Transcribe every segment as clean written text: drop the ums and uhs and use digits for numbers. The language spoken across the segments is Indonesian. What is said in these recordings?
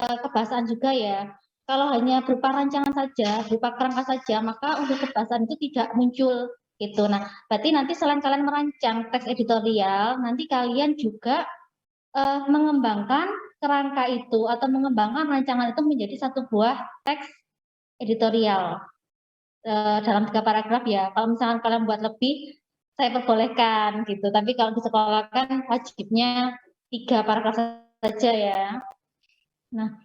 kebahasaan juga ya. Kalau hanya berupa rancangan saja, berupa kerangka saja, maka untuk kebahasaan itu tidak muncul gitu. Nah, berarti nanti selain kalian merancang teks editorial, nanti kalian juga mengembangkan kerangka itu atau mengembangkan rancangan itu menjadi satu buah teks editorial dalam 3 paragraf ya. Kalau misalkan kalian buat lebih, saya perbolehkan gitu. Tapi kalau di sekolah kan wajibnya 3 paragraf saja ya. Nah,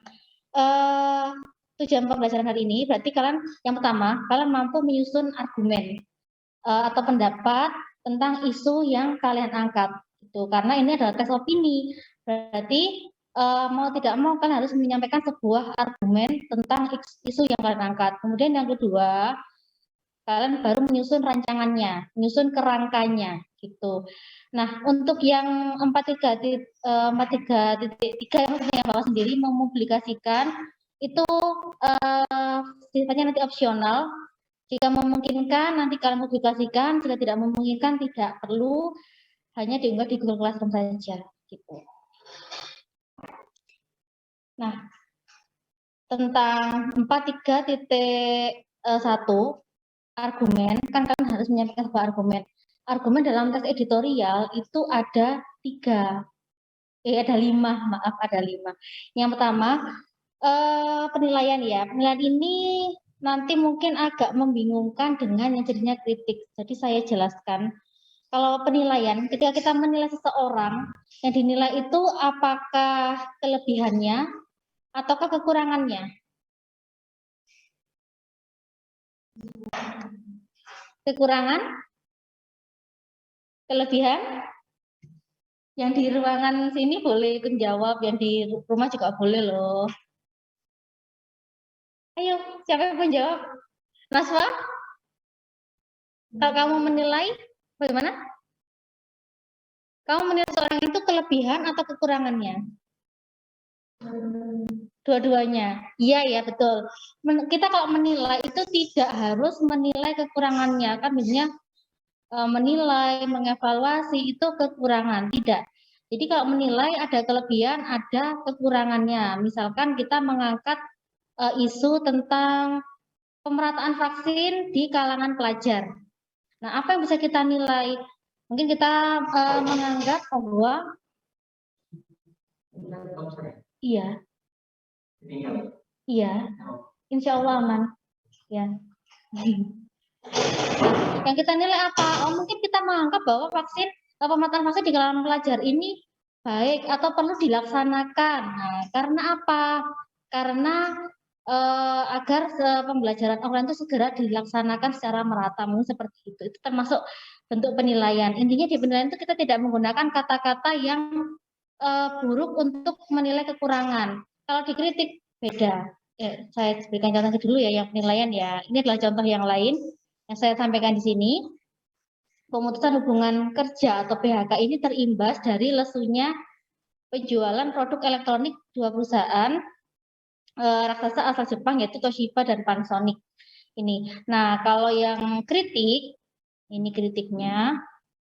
tujuan pembelajaran hari ini berarti kalian yang pertama, kalian mampu menyusun argumen atau pendapat tentang isu yang kalian angkat. Gitu. Karena ini adalah teks opini. Berarti mau tidak mau kalian harus menyampaikan sebuah argumen tentang isu yang kalian angkat. Kemudian yang kedua, kalian baru menyusun rancangannya, menyusun kerangkanya gitu. Nah, untuk yang 43.3 yang maksudnya yang Bapak sendiri mempublikasikan itu sifatnya nanti opsional. Jika memungkinkan nanti kalian publikasikan, jika tidak memungkinkan tidak perlu, hanya diunggah di Google Classroom saja gitu. Nah, tentang 43.1 argumen, kan kalian harus menyampaikan sebuah argumen. Argumen dalam teks editorial itu ada 3, ada 5, maaf ada 5. Yang pertama, penilaian ya. Penilaian ini nanti mungkin agak membingungkan dengan yang jadinya kritik. Jadi saya jelaskan. Kalau penilaian, ketika kita menilai seseorang, yang dinilai itu apakah kelebihannya ataukah kekurangannya? Kekurangan? Kelebihan? Yang di ruangan sini boleh menjawab, yang di rumah juga boleh loh. Ayo, siapa yang menjawab? Naswa? Kalau kamu menilai, bagaimana? Kamu menilai seorang itu kelebihan atau kekurangannya? Dua-duanya. Iya ya, betul. Kita kalau menilai itu tidak harus menilai kekurangannya. Kan biasanya menilai, mengevaluasi itu kekurangan. Tidak. Jadi kalau menilai ada kelebihan, ada kekurangannya. Misalkan kita mengangkat isu tentang pemerataan vaksin di kalangan pelajar. Nah, apa yang bisa kita nilai? Mungkin kita menganggap bahwa iya, iya, insya Allah aman. Ya. Yang kita nilai apa? Oh, mungkin kita menganggap bahwa pemerataan vaksin di kalangan pelajar ini baik atau perlu dilaksanakan. Nah, karena apa? Karena agar pembelajaran online itu segera dilaksanakan secara merata, mungkin seperti itu. Itu termasuk bentuk penilaian. Intinya di penilaian itu kita tidak menggunakan kata-kata yang buruk untuk menilai kekurangan. Kalau dikritik beda. Ya, saya berikan contoh dulu ya yang penilaian ya. Ini adalah contoh yang lain yang saya sampaikan di sini. Pemutusan hubungan kerja atau PHK ini terimbas dari lesunya penjualan produk elektronik dua perusahaan raksasa asal Jepang yaitu Toshiba dan Panasonic. Ini. Nah, kalau yang kritik, ini kritiknya,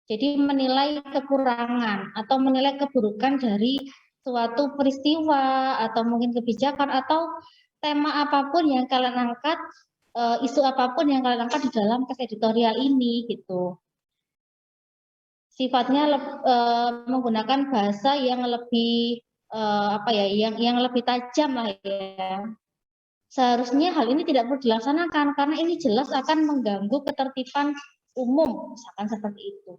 jadi menilai kekurangan atau menilai keburukan dari suatu peristiwa atau mungkin kebijakan atau tema apapun yang kalian angkat, isu apapun yang kalian angkat di dalam teks editorial ini gitu. Sifatnya menggunakan bahasa yang lebih apa ya, yang lebih tajam lah ya. Seharusnya hal ini tidak perlu dilaksanakan karena ini jelas akan mengganggu ketertiban umum, misalkan seperti itu.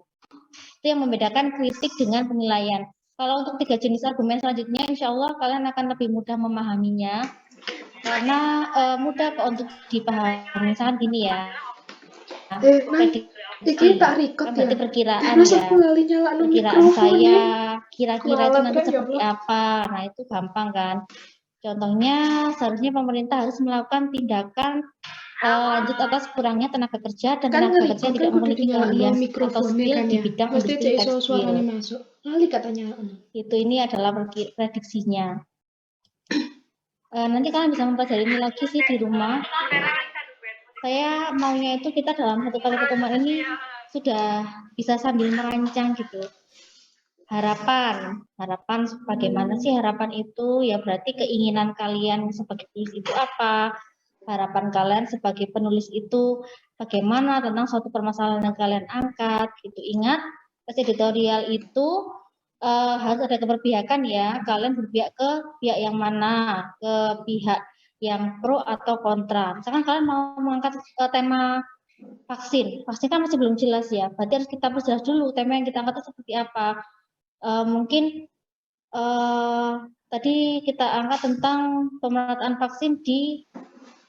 Itu yang membedakan kritik dengan penilaian. Kalau untuk 3 jenis argumen selanjutnya, insya Allah kalian akan lebih mudah memahaminya karena mudah kok untuk dipahami. Misalkan gini ya, Iki tak record berarti ya. perkiraan Masa ya. lali nyala Perkiraan saya mikrofonnya. kira-kira itu nanti seperti apa. Nah, itu gampang kan. Contohnya, seharusnya pemerintah harus melakukan tindakan lanjut atas kurangnya tenaga kerja dan Kan tenaga kerja yang tidak memiliki keahlian atau skill kan di ya. bidang Pasti industri cek iso tekstil. suaranya masuk. Lali katanya. Itu ini adalah prediksinya. Nanti kalian bisa mempelajari ini lagi sih di rumah. Saya maunya itu kita dalam satu kali pertemuan ini sudah bisa sambil merancang gitu. harapan. Harapan bagaimana sih harapan itu? Ya berarti keinginan kalian sebagai penulis itu apa? Harapan kalian sebagai penulis itu bagaimana tentang suatu permasalahan yang kalian angkat gitu. Ingat, tes editorial itu harus ada keberpihakan ya. Kalian berpihak ke pihak yang mana? Ke pihak yang pro atau kontra. Misalkan kalian mau mengangkat tema vaksin. Vaksin kan masih belum jelas ya. Berarti harus kita perjelas dulu tema yang kita angkat itu seperti apa. Mungkin tadi kita angkat tentang pemerataan vaksin di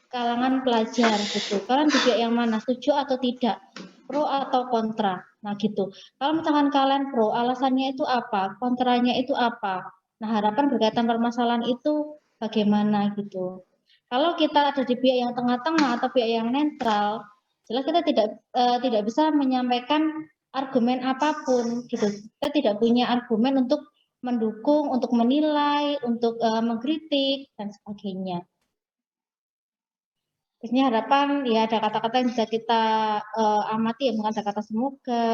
kalangan pelajar gitu. Kalian di pihak yang mana? Setuju atau tidak? Pro atau kontra? Nah gitu. Kalau misalkan kalian pro, alasannya itu apa? Kontranya itu apa? Nah harapan berkaitan permasalahan itu bagaimana gitu. Kalau kita ada di pihak yang tengah-tengah atau pihak yang netral, jelas kita tidak bisa menyampaikan argumen apapun gitu. Kita tidak punya argumen untuk mendukung, untuk menilai, untuk mengkritik dan sebagainya. Biasanya harapan ya ada kata-kata yang bisa kita amati ya, bukan kata semoga,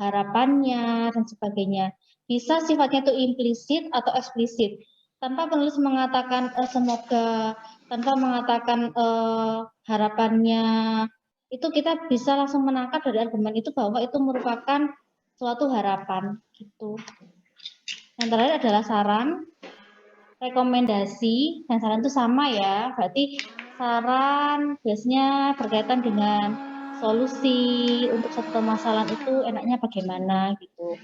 harapannya dan sebagainya. Bisa sifatnya itu implisit atau eksplisit. Tanpa penulis mengatakan semoga, tanpa mengatakan harapannya, itu kita bisa langsung menangkap dari argumen itu bahwa itu merupakan suatu harapan gitu. Yang terakhir adalah saran, rekomendasi, dan saran itu sama ya. Berarti saran biasanya berkaitan dengan solusi untuk satu permasalahan itu enaknya bagaimana gitu.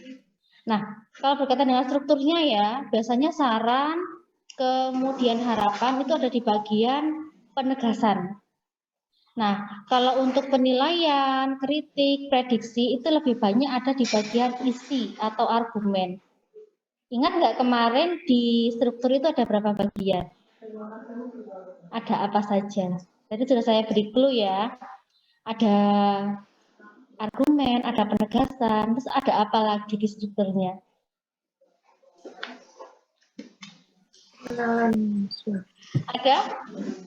Nah, kalau berkaitan dengan strukturnya ya, biasanya saran, kemudian harapan itu ada di bagian penegasan. Nah, kalau untuk penilaian, kritik, prediksi itu lebih banyak ada di bagian isi atau argumen. Ingat nggak kemarin di struktur itu ada berapa bagian? Ada apa saja? Jadi sudah saya beri clue ya. Ada argumen, ada penegasan, terus ada apa lagi di strukturnya? Pengenalan. Ada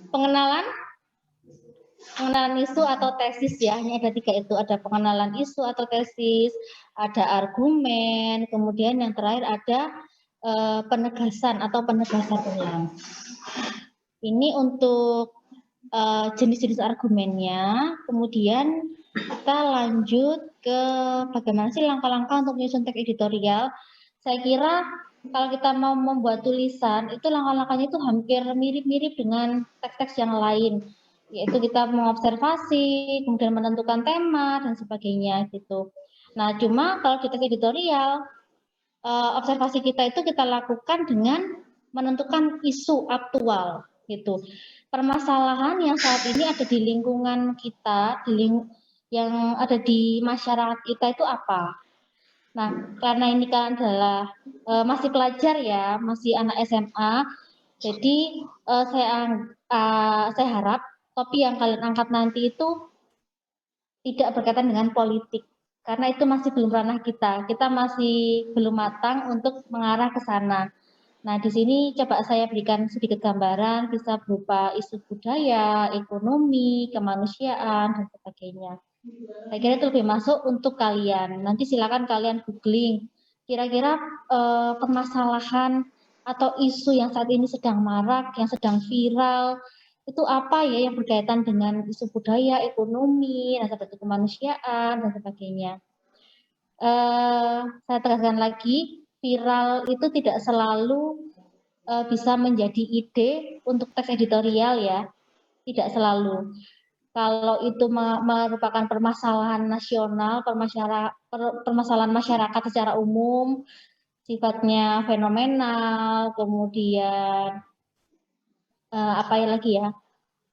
pengenalan, pengenalan isu atau tesis ya. Ini ada 3 itu. Ada pengenalan isu atau tesis, ada argumen, kemudian yang terakhir ada penegasan atau penegasan ulang. Ini untuk jenis-jenis argumennya. Kemudian kita lanjut ke bagaimana sih langkah-langkah untuk menyusun teks editorial. Saya kira kalau kita mau membuat tulisan, itu langkah-langkahnya itu hampir mirip-mirip dengan teks-teks yang lain. Yaitu kita mengobservasi, kemudian menentukan tema, dan sebagainya gitu. Nah, cuma kalau di teks editorial, observasi kita itu kita lakukan dengan menentukan isu aktual gitu. Permasalahan yang saat ini ada di lingkungan kita, yang ada di masyarakat kita itu apa? Nah, karena ini kan adalah masih pelajar ya, masih anak SMA, jadi saya harap topik yang kalian angkat nanti itu tidak berkaitan dengan politik. Karena itu masih belum ranah kita. Kita masih belum matang untuk mengarah ke sana. Nah, di sini coba saya berikan sedikit gambaran, bisa berupa isu budaya, ekonomi, kemanusiaan, dan sebagainya. Saya kira itu lebih masuk untuk kalian. Nanti silakan kalian googling. Kira-kira permasalahan atau isu yang saat ini sedang marak, yang sedang viral, itu apa ya yang berkaitan dengan isu budaya, ekonomi, dan seperti kemanusiaan, dan sebagainya. Saya tegaskan lagi, viral itu tidak selalu bisa menjadi ide untuk teks editorial ya, tidak selalu. Kalau itu merupakan permasalahan nasional, permasalahan masyarakat secara umum, sifatnya fenomenal, kemudian apa lagi ya,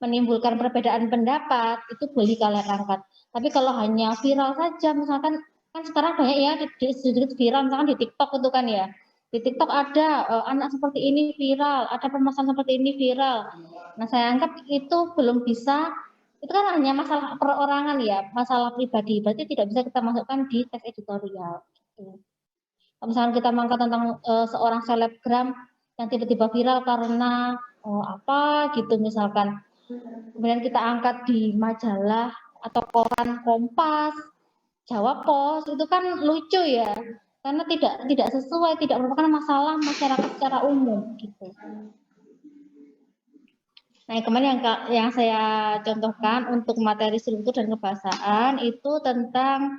menimbulkan perbedaan pendapat, itu boleh kalian angkat. Tapi kalau hanya viral saja, misalkan kan sekarang banyak ya sedikit viral, misalkan di TikTok itu kan ya. Di TikTok ada anak seperti ini viral, ada permasalahan seperti ini viral. Nah, saya anggap itu belum bisa, itu kan hanya masalah perorangan ya, masalah pribadi. Berarti tidak bisa kita masukkan di teks editorial. Gitu. Kalau misalkan kita mengangkat tentang seorang selebgram yang tiba-tiba viral karena apa gitu misalkan, kemudian kita angkat di majalah atau koran Kompas, Jawa Pos, itu kan lucu ya. karena tidak sesuai, tidak merupakan masalah masyarakat secara umum gitu. Nah, kemarin yang saya contohkan untuk materi struktur dan kebahasaan itu tentang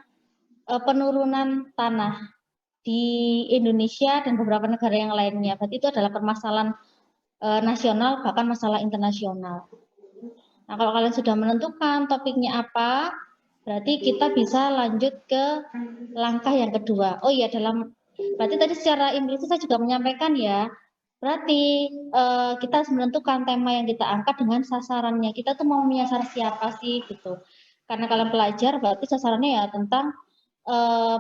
penurunan tanah di Indonesia dan beberapa negara yang lainnya. Berarti itu adalah permasalahan nasional, bahkan masalah internasional. Nah, kalau kalian sudah menentukan topiknya apa, berarti kita bisa lanjut ke langkah yang kedua. Oh iya, berarti tadi secara implisit saya juga menyampaikan ya, berarti kita harus menentukan tema yang kita angkat dengan sasarannya. Kita tuh mau menyasar siapa sih gitu. Karena kalian pelajar, berarti sasarannya ya tentang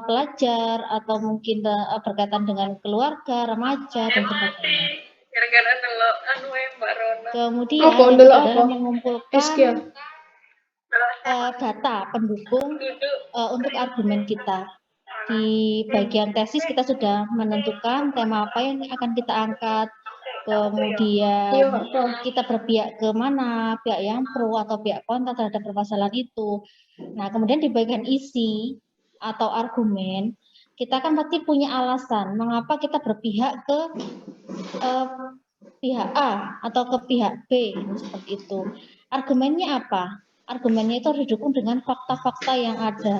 pelajar atau mungkin berkaitan dengan keluarga, remaja dan sebagainya. Gara-gara delok anu Mbak Rona. Kemudian Apa, yang ndelok kedua adalah apa? mengumpulkan Rizky ya? data pendukung Duduk untuk argumen kita. Di bagian tesis kita sudah menentukan tema apa yang akan kita angkat, kemudian Iya, apa? kita berpihak ke mana, pihak yang pro atau pihak kontra terhadap permasalahan itu. Nah, kemudian di bagian isi atau argumen, kita kan pasti punya alasan mengapa kita berpihak ke pihak A atau ke pihak B, seperti itu. Argumennya apa? Argumennya itu harus didukung dengan fakta-fakta yang ada.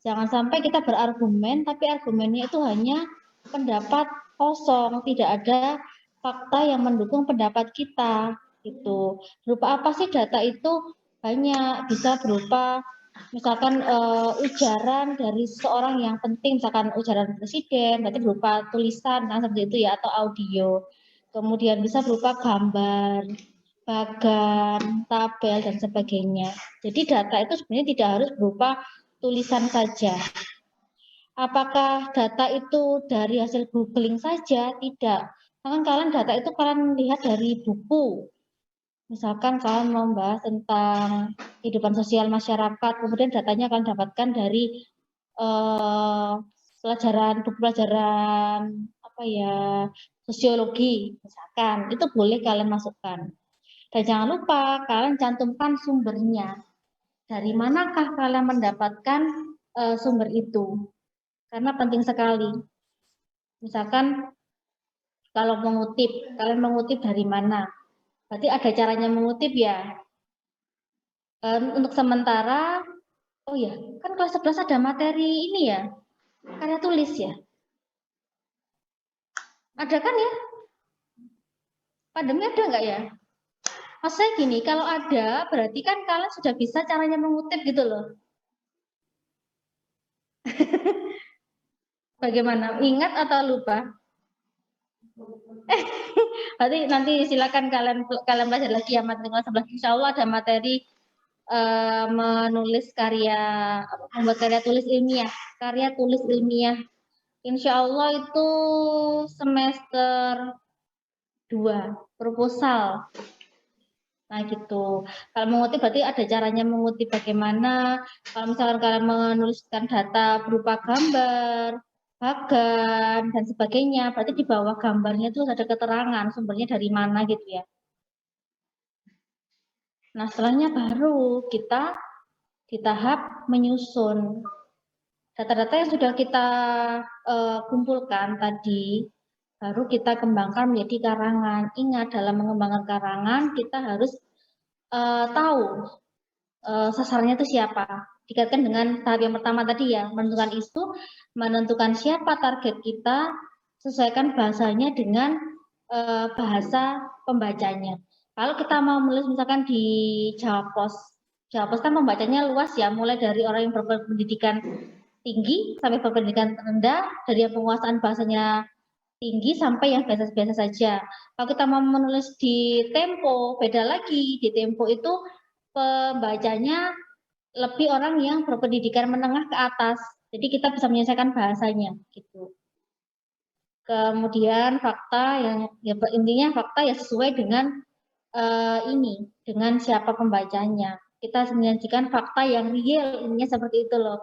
Jangan sampai kita berargumen, tapi argumennya itu hanya pendapat kosong, tidak ada fakta yang mendukung pendapat kita. Gitu. Berupa apa sih data itu? Banyak, bisa berupa misalkan ujaran dari seseorang yang penting, misalkan ujaran presiden, berarti berupa tulisan, nah seperti itu ya, atau audio. Kemudian bisa berupa gambar, bagan, tabel, dan sebagainya. Jadi data itu sebenarnya tidak harus berupa tulisan saja. Apakah data itu dari hasil googling saja? Tidak. Kan kalian data itu kalian lihat dari buku. Misalkan kalian membahas tentang kehidupan sosial masyarakat, kemudian datanya kalian dapatkan dari buku pelajaran apa ya, sosiologi misalkan, itu boleh kalian masukkan. Dan jangan lupa kalian cantumkan sumbernya. Dari manakah kalian mendapatkan sumber itu? Karena penting sekali. Misalkan kalau mengutip, kalian mengutip dari mana? Berarti ada caranya mengutip ya. Untuk sementara, oh ya, kan kelas 11 ada materi ini ya, karya tulis ya. Ada kan ya? Pandemi ada nggak ya? Maksudnya gini, kalau ada, berarti kan kalian sudah bisa caranya mengutip gitu loh. Bagaimana? Ingat atau lupa? Berarti nanti silakan kalian belajar lagi ya materi kelas 11. Insya Allah ada materi menulis membuat karya tulis ilmiah. Insya Allah itu semester 2, proposal. Nah gitu. Kalau mengutip berarti ada caranya mengutip bagaimana. Kalau misalkan kalian menuliskan data berupa gambar, bagan, dan sebagainya, berarti di bawah gambarnya itu ada keterangan sumbernya dari mana gitu ya. Nah setelahnya baru kita di tahap menyusun. Data-data yang sudah kita kumpulkan tadi, baru kita kembangkan menjadi karangan. Ingat, dalam mengembangkan karangan, kita harus tahu sasarannya itu siapa. Dikaitkan dengan tahap yang pertama tadi ya, menentukan isu, menentukan siapa target kita, sesuaikan bahasanya dengan bahasa pembacanya. Kalau kita mau menulis misalkan di Jawa Pos kan pembacanya luas ya, mulai dari orang yang berpendidikan tinggi sampai berpendidikan rendah, dari yang penguasaan bahasanya tinggi sampai yang biasa-biasa saja. Kalau kita mau menulis di Tempo, beda lagi. Di Tempo itu pembacanya lebih orang yang berpendidikan menengah ke atas. Jadi kita bisa menyelesaikan bahasanya gitu. Kemudian fakta yang ya intinya fakta ya sesuai dengan dengan siapa pembacanya. Kita menyajikan fakta yang real, intinya seperti itu loh.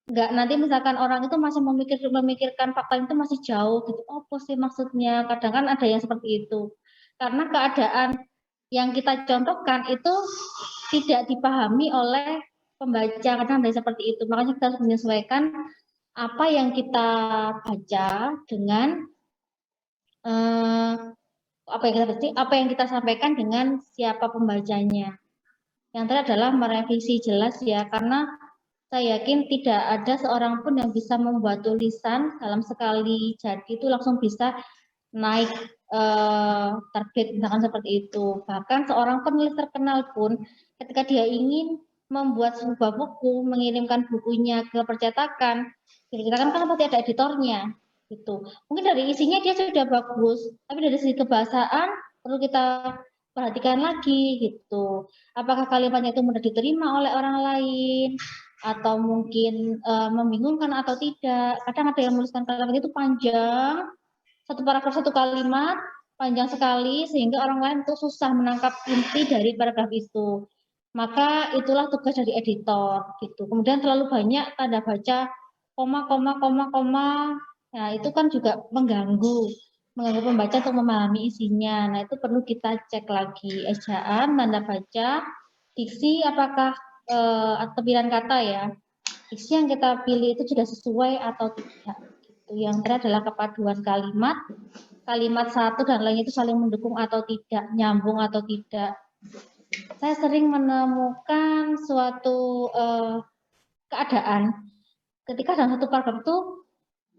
Enggak, nanti misalkan orang itu masih memikirkan fakta itu masih jauh gitu. Oh, apa sih maksudnya? Kadang kan ada yang seperti itu. Karena keadaan yang kita contohkan itu tidak dipahami oleh pembaca, kadang ada seperti itu. Makanya kita harus menyesuaikan apa yang kita baca dengan eh, apa yang kita sampaikan dengan siapa pembacanya. Yang terakhir adalah merevisi jelas ya, karena saya yakin tidak ada seorang pun yang bisa membuat tulisan dalam sekali jadi itu langsung bisa naik terbit misalkan seperti itu. Bahkan seorang penulis terkenal pun ketika dia ingin membuat sebuah buku, mengirimkan bukunya ke percetakan, kan pasti ada editornya gitu. Mungkin dari isinya dia sudah bagus, tapi dari segi kebahasaan perlu kita perhatikan lagi gitu. Apakah kalimatnya itu mudah diterima oleh orang lain atau mungkin membingungkan atau tidak. Kadang ada yang menuliskan kalimat itu panjang, satu paragraf satu kalimat, panjang sekali sehingga orang lain tuh susah menangkap inti dari paragraf itu. Maka itulah tugas dari editor gitu. Kemudian terlalu banyak tanda baca koma. Nah, itu kan juga mengganggu pembaca untuk memahami isinya. Nah, itu perlu kita cek lagi ejaan, tanda baca, diksi apakah atau pilihan kata ya. Diksi yang kita pilih itu sudah sesuai atau tidak. Gitu. Yang terakhir adalah kepaduan kalimat, kalimat satu dan lainnya itu saling mendukung atau tidak, nyambung atau tidak. Saya sering menemukan suatu keadaan ketika dalam satu paragraf itu,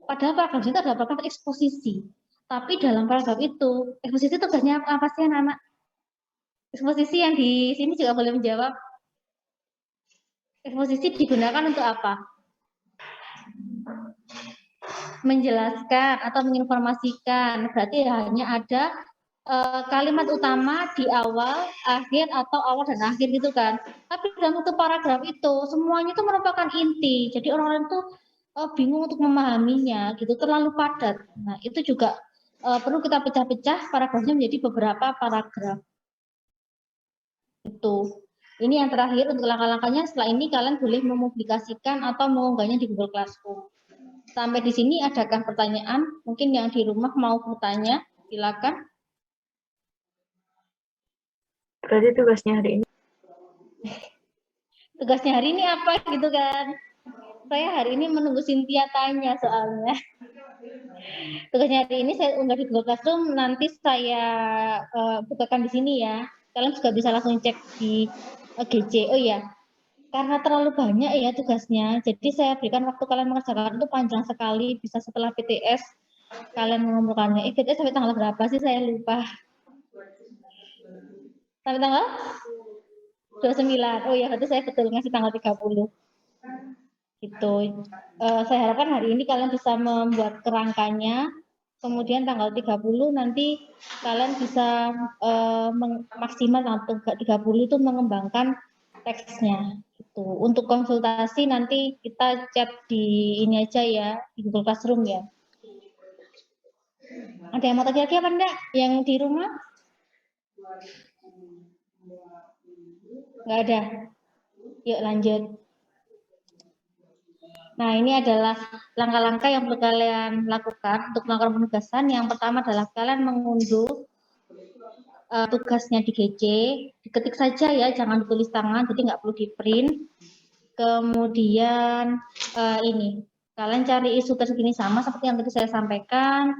padahal paragraf itu adalah paragraf eksposisi, tapi dalam paragraf itu, eksposisi tugasnya apa sih anak-anak? Eksposisi yang di sini juga boleh menjawab. Eksposisi digunakan untuk apa? Menjelaskan atau menginformasikan. Berarti hanya ada kalimat utama di awal, akhir, atau awal dan akhir gitu kan. Tapi dalam satu paragraf itu semuanya itu merupakan inti. Jadi orang-orang itu bingung untuk memahaminya gitu, terlalu padat. Nah, itu juga perlu kita pecah-pecah paragrafnya menjadi beberapa paragraf. Itu. Ini yang terakhir untuk langkah-langkahnya. Setelah ini kalian boleh mempublikasikan atau mengunggahnya di Google Classroom. Sampai di sini adakah pertanyaan? Mungkin yang di rumah mau bertanya, silakan. Berarti tugasnya hari ini. Tugasnya hari ini apa gitu kan? Saya hari ini menunggu Cynthia tanya soalnya. Tugasnya hari ini saya unggah di Google Classroom, nanti saya bukakan di sini ya. Kalian juga bisa langsung cek di GC. Oh iya, karena terlalu banyak ya tugasnya, jadi saya berikan waktu kalian mengerjakan itu panjang sekali, bisa setelah PTS kalian mengumpulkannya. PTS sampai tanggal berapa sih saya lupa. Sampai tanggal 29. Oh ya, berarti saya betul ngasih tanggal 30. Gitu. Saya harapkan hari ini kalian bisa membuat kerangkanya. Kemudian tanggal 30 nanti kalian bisa maksimal tanggal 30 itu mengembangkan teksnya. Gitu. Untuk konsultasi nanti kita chat di ini aja ya, di Google Classroom ya. Ada yang mau tanya lagi apa enggak? Yang di rumah? Enggak ada. Yuk lanjut. Nah, ini adalah langkah-langkah yang perlu kalian lakukan untuk melakukan penugasan. Yang pertama adalah kalian mengunduh tugasnya di GC, diketik saja ya, jangan ditulis tangan, jadi nggak perlu di print. Kemudian ini, kalian cari isu terkini sama seperti yang tadi saya sampaikan.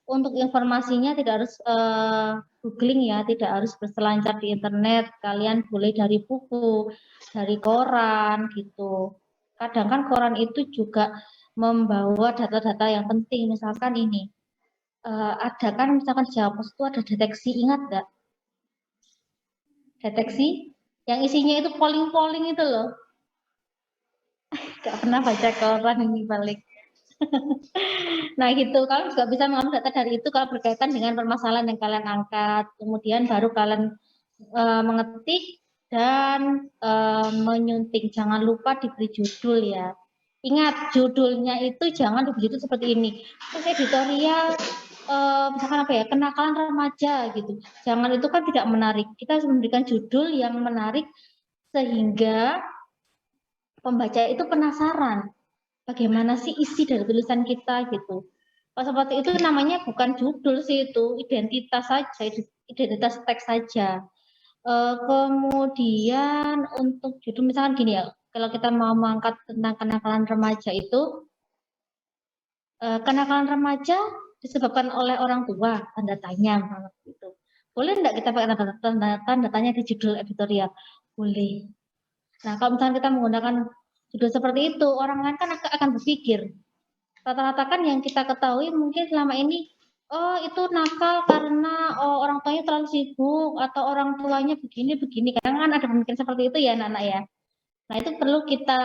Untuk informasinya tidak harus googling ya, tidak harus berselancar di internet. Kalian boleh dari buku, dari koran gitu. Kadang kan koran itu juga membawa data-data yang penting. Misalkan ini, ada kan misalkan di Jawa Pos itu ada deteksi, ingat nggak? Deteksi yang isinya itu polling-polling itu loh. Nggak pernah baca koran ini balik. Nah gitu, kalian juga bisa mengambil data dari itu kalau berkaitan dengan permasalahan yang kalian angkat. Kemudian baru kalian mengetik dan menyunting. Jangan lupa diberi judul ya. Ingat, judulnya itu jangan diberi judul seperti ini. Terus editorial, misalkan apa ya, kenakalan remaja gitu. Jangan, itu kan tidak menarik. Kita harus memberikan judul yang menarik sehingga pembaca itu penasaran. Bagaimana sih isi dari tulisan kita gitu. Kalau seperti itu namanya bukan judul sih, itu identitas saja, identitas teks saja. Kemudian untuk judul misalkan gini ya, kalau kita mau mengangkat tentang kenakalan remaja itu kenakalan remaja disebabkan oleh orang tua, tanda tanya misalnya itu. Boleh enggak kita pakai tanda tanya di judul editorial? Boleh. Nah, kalau misalnya kita menggunakan judul seperti itu, orang lain kan akan berpikir. Rata-rata kan yang kita ketahui mungkin selama ini, oh itu nakal karena orang tuanya terlalu sibuk atau orang tuanya begini-begini. Kadang kan ada pemikiran seperti itu ya anak-anak ya. Nah itu perlu kita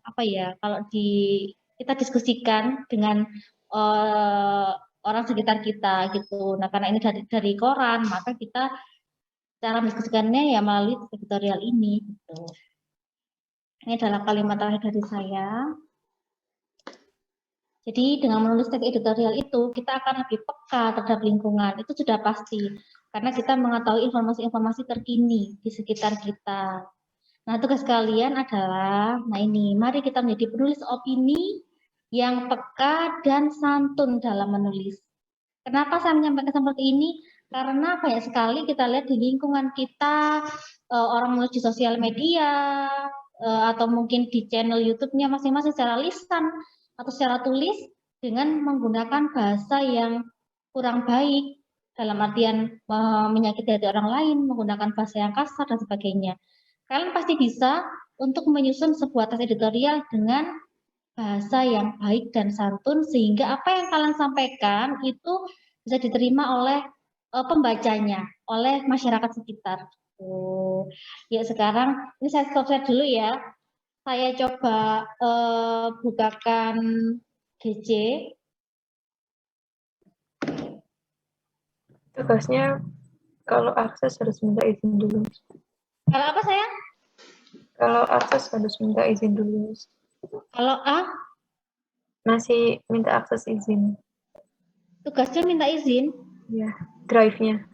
apa ya? Kalau kita diskusikan dengan eh, orang sekitar kita gitu. Nah karena ini dari koran, maka kita cara mendiskusikannya ya melalui editorial ini gitu. Ini adalah kalimat terakhir dari saya. Jadi dengan menulis teks editorial itu kita akan lebih peka terhadap lingkungan, itu sudah pasti. Karena kita mengetahui informasi-informasi terkini di sekitar kita. Nah tugas kalian adalah, nah ini, mari kita menjadi penulis opini yang peka dan santun dalam menulis. Kenapa saya menyampaikan seperti ini? Karena banyak sekali kita lihat di lingkungan kita, orang menulis di sosial media, atau mungkin di channel YouTube-nya masing-masing secara lisan, atau secara tulis dengan menggunakan bahasa yang kurang baik dalam artian menyakiti hati orang lain, menggunakan bahasa yang kasar dan sebagainya. Kalian pasti bisa untuk menyusun sebuah teks editorial dengan bahasa yang baik dan santun sehingga apa yang kalian sampaikan itu bisa diterima oleh pembacanya, oleh masyarakat sekitar. Ya sekarang ini saya stop share dulu ya. Saya coba bukakan GC. Tugasnya kalau akses harus minta izin dulu. Kalau apa saya? Kalau akses harus minta izin dulu. Kalau A, Masih minta akses izin. tugasnya minta izin. Ya, drive-nya.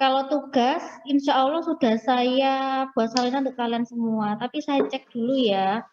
Kalau tugas, insya Allah sudah saya buat salinan untuk kalian semua. Tapi saya cek dulu ya.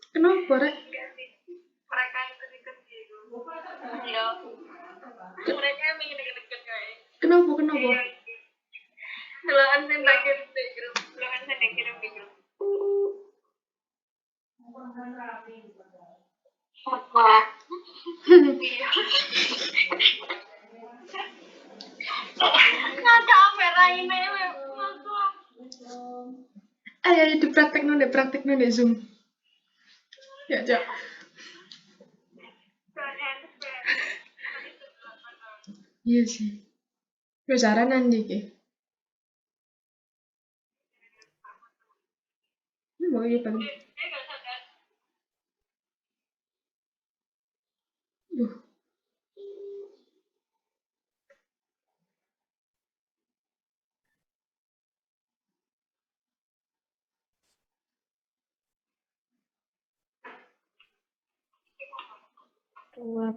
Kenapa, Rek? Mereka itu dikerja itu. Iya. Mereka yang ingin deket-deket guys. Kenapa, kenapa? Deloan sing tak kirim di grup. Deloan sing tak kirim di grup. Wah. Iya. Nah, kamera ini Ayo dipraktek no deh Zoom. Ya, Cak. Iya sih. Wis aranan iki. Mau iya kan. Dua.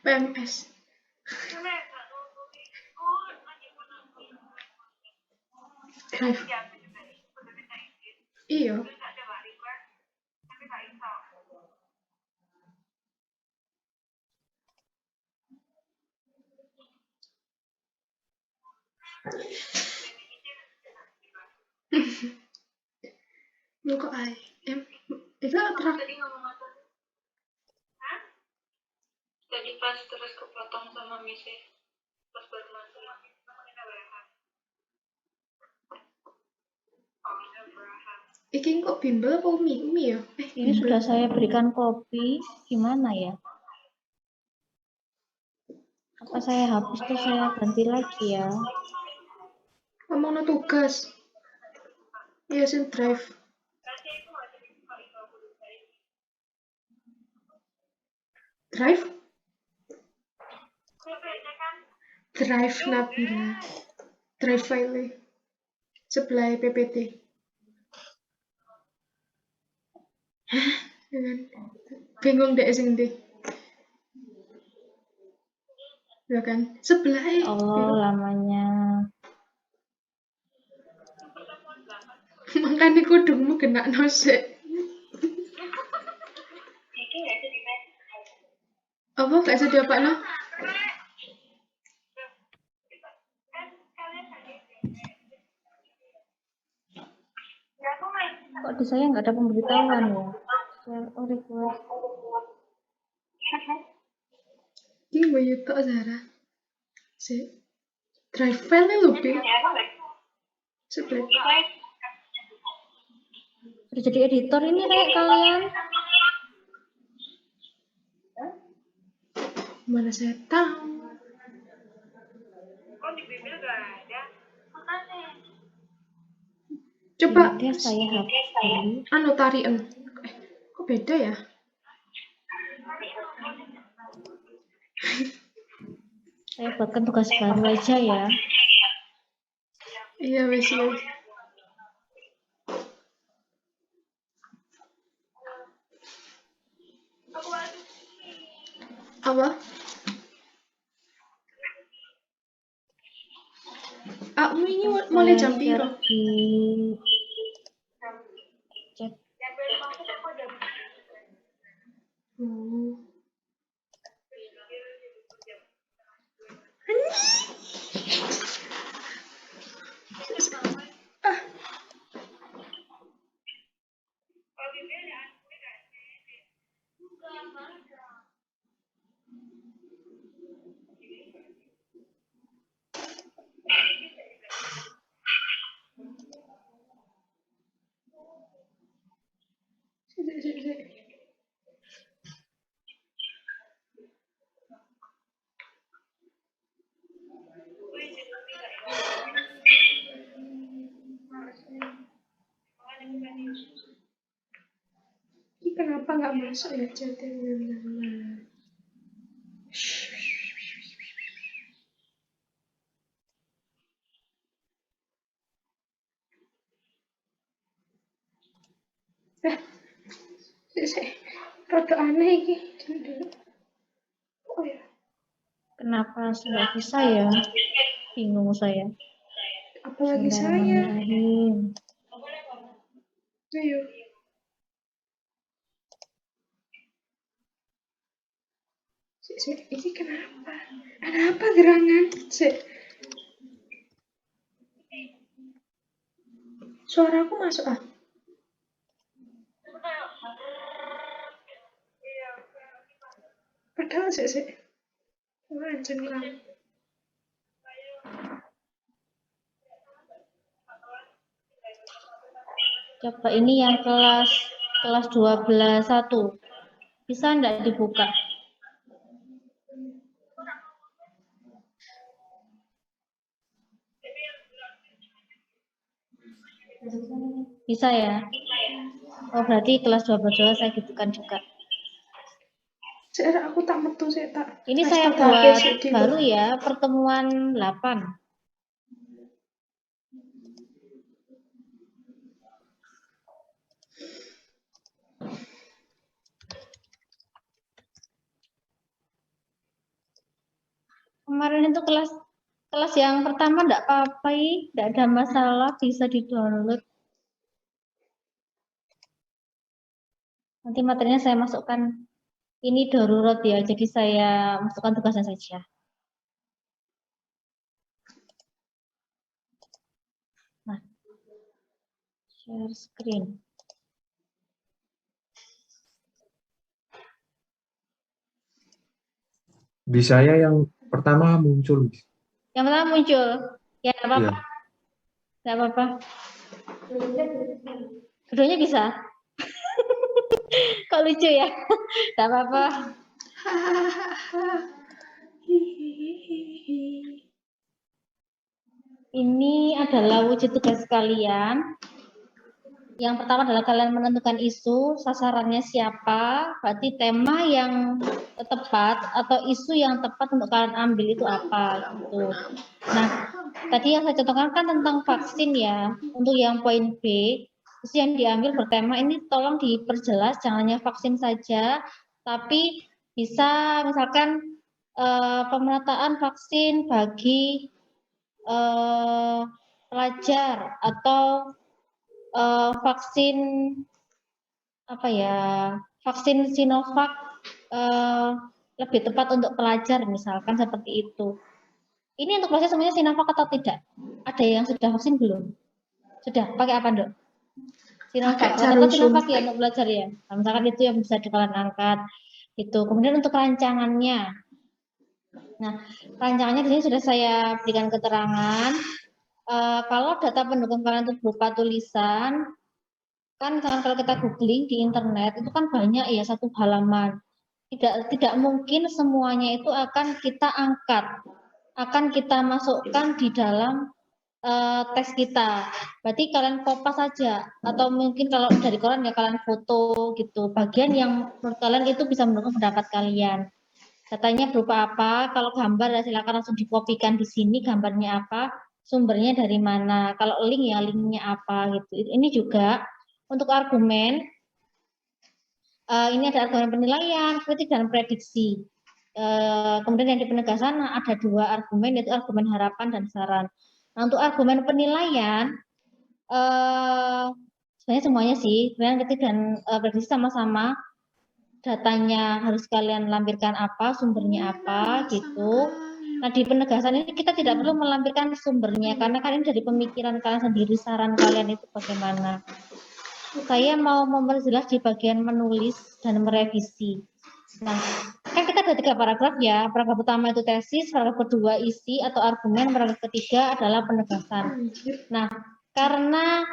PMS. Karena nggak nutupi. Oh, lagi menunggu. Drive. Ya, aku juga udah minta izin. Iya. Terus ada Mbak request, tapi nggak install. Muka ai. Itu atrak. Tadi ngomong apa? Hah? Tadi pas terus kepotong sama Misi. Pas baru masuk. Namanya Abraham. Oh, Abraham. Iki kok bimbel apa umi? Umi ya? Ini sudah saya berikan kopi, gimana ya? Apa saya hapus terus saya ganti lagi ya? Ngomongno tugas. Iya sih drive. Drive? Drive Nabila. Drive file. Sebelah PPT. Hah? Bingung deh sing ndi. Ya kan? Sebelah Allah lamanya. Makanya kudungmu kena nosek. Apa gak bisa diapa-no? Kok di saya nggak ada pemberitahuan ya? Share or request. Ini mau yutok Zara. Drive file lho, Pi. Sebelah. Sudah jadi editor ini kayak kalian. Mana saya tahu. Kok di Bimbel nggak ada? Makanya. Coba Ini dia saya hapus dulu. tarian. Kok beda ya? Saya buatkan tugas baru aja ya. Iya wes ya. Apa? Ini mulai jam piro? Di chat. Oh. Ini kenapa nggak masuk ya chatnya? Rada aneh ini. Oh ya. Kenapa sudah bisa ya? Bingung saya. Apalagi saya. Bismillahirrahmanirrahim. Ayo. Ini kenapa? Ada apa gerangan? Suaraku masuk ah? Padahal Anjir kamu. Coba ini yang kelas 12 1. Bisa enggak dibuka? Bisa ya? Oh, berarti kelas 12 saya gitukan juga. Aku tak metu tak. Ini saya buat baru ya, pertemuan 8. Kemarin itu kelas yang pertama enggak apa-apa, enggak ada masalah, bisa di-download. Nanti materinya saya masukkan, ini darurat ya, jadi saya masukkan tugasnya saja. Nah, share screen. Di saya yang pertama muncul. Yang pertama muncul, ya enggak apa-apa, Ya. enggak apa-apa. Keduanya bisa. Kok lucu ya? Enggak apa-apa. Ini adalah wujud tugas kalian. Yang pertama adalah kalian menentukan isu, sasarannya siapa, berarti tema yang tepat atau isu yang tepat untuk kalian ambil itu apa gitu. Nah, tadi yang saya contohkan kan tentang vaksin ya. Untuk yang poin B, isu yang diambil bertema ini tolong diperjelas, jangan hanya vaksin saja, tapi bisa misalkan pemerataan vaksin bagi pelajar atau vaksin apa ya, vaksin Sinovac lebih tepat untuk pelajar misalkan seperti itu. Ini untuk pelajar semuanya Sinovac atau tidak? Ada yang sudah vaksin belum? Sudah, pakai apa Dok? Sinovac, Pakai rata-rata jarum Sinovac ya suntik. untuk belajar ya. Nah, misalkan itu yang bisa kalian angkat. Itu. Kemudian untuk rancangannya. Nah, rancangannya di sini sudah saya berikan keterangan. Kalau data pendukung kalian itu berupa tulisan, kan misalkan kalau kita googling di internet itu kan banyak ya, satu halaman. Tidak mungkin semuanya itu akan kita angkat, akan kita masukkan di dalam tes kita. Berarti kalian kopas saja, atau mungkin kalau dari koran ya kalian foto gitu. Bagian yang menurut kalian itu bisa mendukung pendapat kalian. Datanya berupa apa? Kalau gambar ya silakan langsung dikopikan di sini gambarnya apa, sumbernya dari mana. Kalau link ya linknya apa gitu. Ini juga untuk argumen. Ini ada argumen penilaian, kritik dan prediksi. Kemudian yang di penegasan ada dua argumen, yaitu argumen harapan dan saran. Nah, untuk argumen penilaian, sebenarnya semuanya sih, sebenarnya kritik dan prediksi sama-sama. Datanya harus kalian lampirkan apa, sumbernya apa, gitu. Nah, di penegasan ini kita tidak perlu melampirkan sumbernya, karena kan ini dari pemikiran kalian sendiri, saran kalian itu bagaimana. Saya mau memperjelas di bagian menulis dan merevisi. Nah, kan kita ada 3 paragraf ya. Paragraf pertama itu tesis, paragraf kedua isi atau argumen, paragraf ketiga adalah penegasan. Nah, karena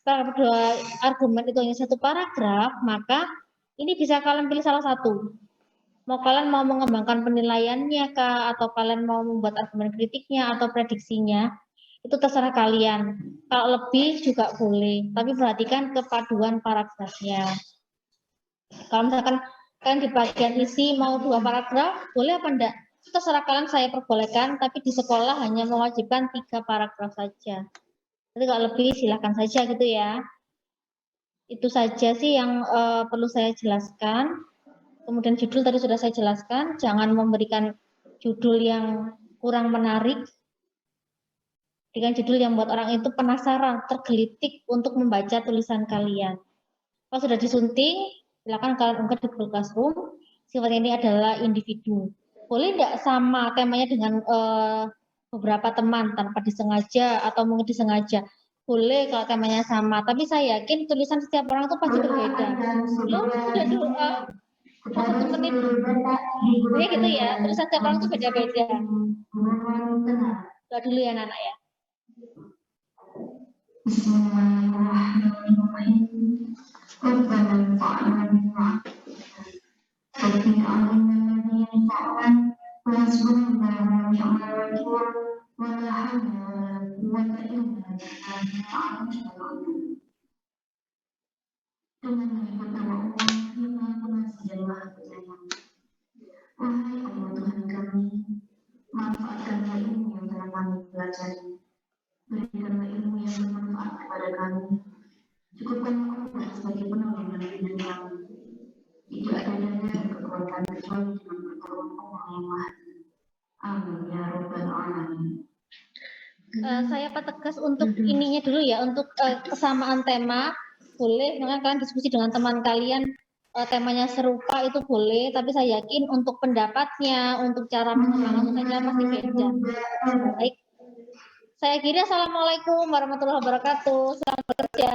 paragraf kedua argumen itu hanya 1 paragraf, maka ini bisa kalian pilih salah satu. Kalian mau mengembangkan penilaiannya kah, atau kalian mau membuat argumen kritiknya atau prediksinya, itu terserah kalian. Kalau lebih juga boleh, tapi perhatikan kepaduan paragrafnya. Kalau misalkan kalian di bagian isi mau 2 paragraf, boleh apa enggak? Itu terserah kalian, saya perbolehkan, tapi di sekolah hanya mewajibkan 3 paragraf saja. Jadi kalau lebih silahkan saja gitu ya. Itu saja sih yang perlu saya jelaskan. Kemudian judul tadi sudah saya jelaskan, jangan memberikan judul yang kurang menarik. Dengan judul yang membuat orang itu penasaran, tergelitik untuk membaca tulisan kalian. Kalau sudah disunting, silakan kalian unggah di Google Classroom. Sifatnya ini adalah individu. Boleh tidak sama temanya dengan beberapa teman tanpa disengaja atau mungkin disengaja. Boleh kalau temanya sama, tapi saya yakin tulisan setiap orang itu pasti berbeda. Lo sudah dulu mau 1 menit, ya gitu ya. Tulisan setiap orang itu beda-beda. Doa dulu ya anak-anak ya. Bismillahirrahmanirrahim. Rabbana anfa'na bima 'allamtana wa yanfa'na wa hasbunallahu wa ni'mal wakeel wa la hawla wa la quwwata illa billah. Dengan pertama Allah yang Maha Pengasih dan Maha Penyayang. Wahai Allah Tuhan kami, manfaatkanlah ilmu yang telah kami pelajari. Berikanlah ilmu yang bermanfaat kepada kami. Cukupkanlah Allah sebagai penolong dan pelindung kami. Tidak ada daya dan kekuatan kecuali dengan pertolongan Allah yang maha. Amin ya rabbal alamin. Saya pertegas untuk ininya dulu ya, untuk kesamaan tema boleh, maka kalian diskusi dengan teman kalian, temanya serupa itu boleh, tapi saya yakin untuk pendapatnya, untuk cara mengelola pasti beda. Baik, saya kira assalamualaikum warahmatullahi wabarakatuh. Selamat bekerja.